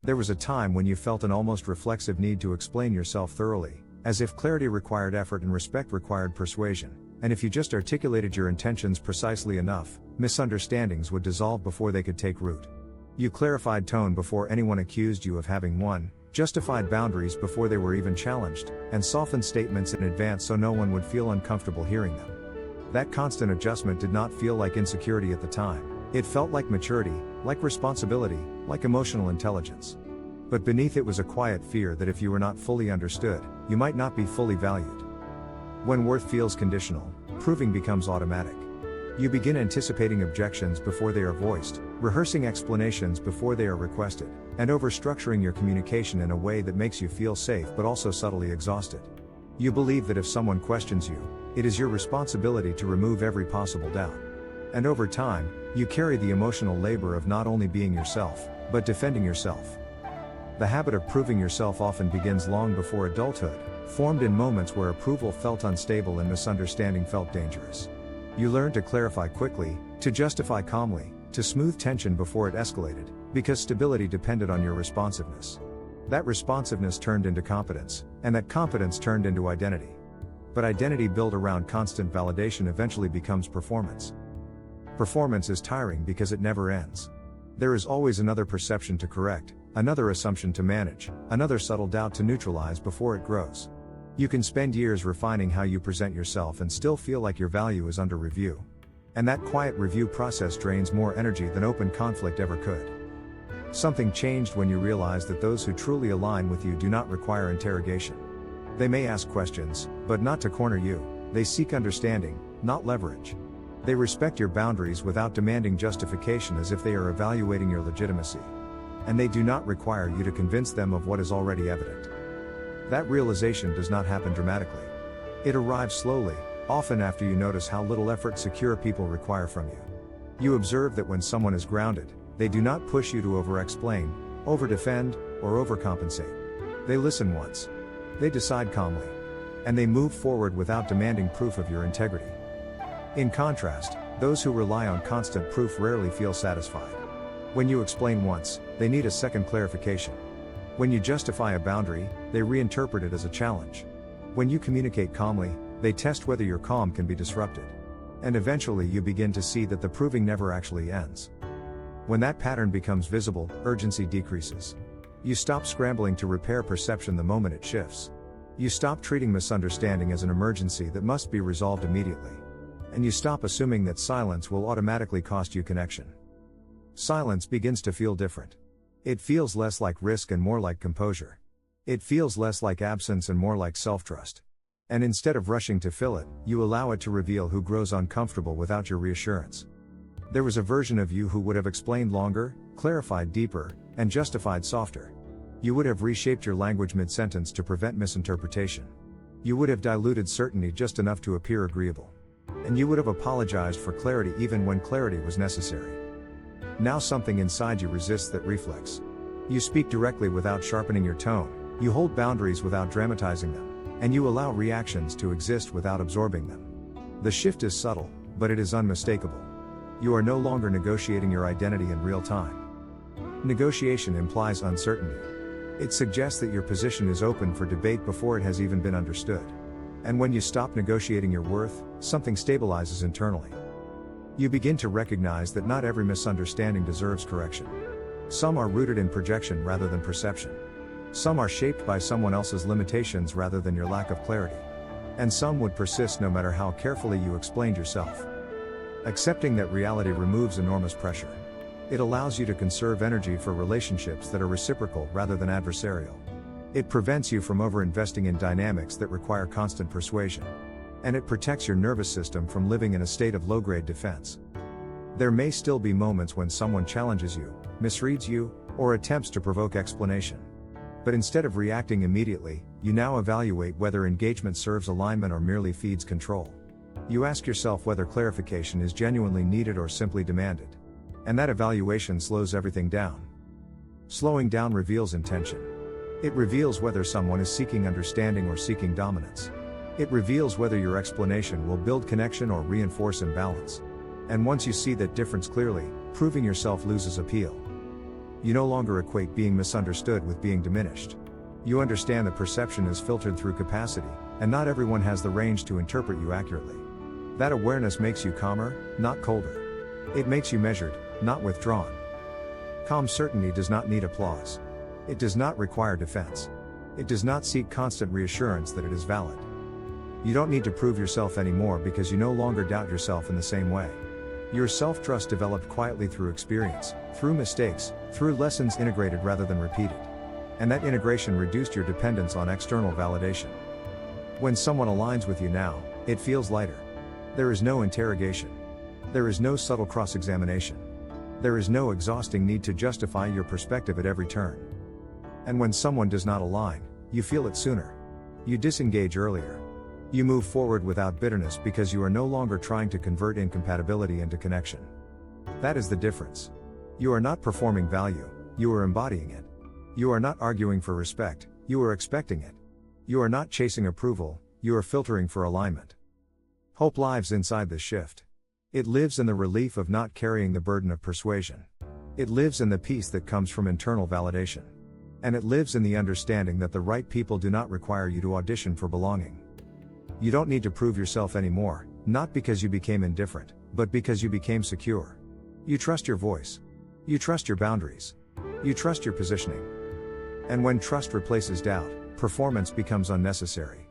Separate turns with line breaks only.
There was a time when you felt an almost reflexive need to explain yourself thoroughly, as if clarity required effort and respect required persuasion, and if you just articulated your intentions precisely enough, misunderstandings would dissolve before they could take root. You clarified tone before anyone accused you of having one, justified boundaries before they were even challenged, and softened statements in advance so no one would feel uncomfortable hearing them. That constant adjustment did not feel like insecurity at the time. It felt like maturity, like responsibility, like emotional intelligence. But beneath it was a quiet fear that if you were not fully understood, you might not be fully valued. When worth feels conditional, proving becomes automatic. You begin anticipating objections before they are voiced, rehearsing explanations before they are requested, and overstructuring your communication in a way that makes you feel safe but also subtly exhausted. You believe that if someone questions you, it is your responsibility to remove every possible doubt. And over time, you carry the emotional labor of not only being yourself, but defending yourself. The habit of proving yourself often begins long before adulthood, formed in moments where approval felt unstable and misunderstanding felt dangerous. You learn to clarify quickly, to justify calmly, to smooth tension before it escalated, because stability depended on your responsiveness. That responsiveness turned into competence, and that competence turned into identity. But identity built around constant validation eventually becomes performance. Performance is tiring because it never ends. There is always another perception to correct, another assumption to manage, another subtle doubt to neutralize before it grows. You can spend years refining how you present yourself and still feel like your value is under review. And that quiet review process drains more energy than open conflict ever could. Something changed when you realized that those who truly align with you do not require interrogation. They may ask questions, but not to corner you. They seek understanding, not leverage. They respect your boundaries without demanding justification as if they are evaluating your legitimacy. And they do not require you to convince them of what is already evident. That realization does not happen dramatically. It arrives slowly, often after you notice how little effort secure people require from you. You observe that when someone is grounded, they do not push you to over-explain, over-defend, or overcompensate. They listen once. They decide calmly. And they move forward without demanding proof of your integrity. In contrast, those who rely on constant proof rarely feel satisfied. When you explain once, they need a second clarification. When you justify a boundary, they reinterpret it as a challenge. When you communicate calmly, they test whether your calm can be disrupted. And eventually you begin to see that the proving never actually ends. When that pattern becomes visible, urgency decreases. You stop scrambling to repair perception the moment it shifts. You stop treating misunderstanding as an emergency that must be resolved immediately. And you stop assuming that silence will automatically cost you connection. Silence begins to feel different. It feels less like risk and more like composure. It feels less like absence and more like self-trust. And instead of rushing to fill it, you allow it to reveal who grows uncomfortable without your reassurance. There was a version of you who would have explained longer, clarified deeper, and justified softer. You would have reshaped your language mid-sentence to prevent misinterpretation. You would have diluted certainty just enough to appear agreeable. And you would have apologized for clarity even when clarity was necessary. Now something inside you resists that reflex. You speak directly without sharpening your tone, you hold boundaries without dramatizing them, and you allow reactions to exist without absorbing them. The shift is subtle, but it is unmistakable. You are no longer negotiating your identity in real time. Negotiation implies uncertainty. It suggests that your position is open for debate before it has even been understood. And when you stop negotiating your worth, something stabilizes internally. You begin to recognize that not every misunderstanding deserves correction. Some are rooted in projection rather than perception. Some are shaped by someone else's limitations rather than your lack of clarity. And some would persist no matter how carefully you explained yourself. Accepting that reality removes enormous pressure. It allows you to conserve energy for relationships that are reciprocal rather than adversarial. It prevents you from over-investing in dynamics that require constant persuasion. And it protects your nervous system from living in a state of low-grade defense. There may still be moments when someone challenges you, misreads you, or attempts to provoke explanation. But instead of reacting immediately, you now evaluate whether engagement serves alignment or merely feeds control. You ask yourself whether clarification is genuinely needed or simply demanded. And that evaluation slows everything down. Slowing down reveals intention. It reveals whether someone is seeking understanding or seeking dominance. It reveals whether your explanation will build connection or reinforce imbalance. And once you see that difference clearly, proving yourself loses appeal. You no longer equate being misunderstood with being diminished. You understand that perception is filtered through capacity, and not everyone has the range to interpret you accurately. That awareness makes you calmer, not colder. It makes you measured, not withdrawn. Calm certainty does not need applause. It does not require defense. It does not seek constant reassurance that it is valid. You don't need to prove yourself anymore because you no longer doubt yourself in the same way. Your self-trust developed quietly through experience, through mistakes, through lessons integrated rather than repeated. And that integration reduced your dependence on external validation. When someone aligns with you now, it feels lighter. There is no interrogation. There is no subtle cross-examination. There is no exhausting need to justify your perspective at every turn. And when someone does not align, you feel it sooner. You disengage earlier. You move forward without bitterness because you are no longer trying to convert incompatibility into connection. That is the difference. You are not performing value, you are embodying it. You are not arguing for respect, you are expecting it. You are not chasing approval, you are filtering for alignment. Hope lives inside this shift. It lives in the relief of not carrying the burden of persuasion. It lives in the peace that comes from internal validation. And it lives in the understanding that the right people do not require you to audition for belonging. You don't need to prove yourself anymore, not because you became indifferent, but because you became secure. You trust your voice. You trust your boundaries. You trust your positioning. And when trust replaces doubt, performance becomes unnecessary.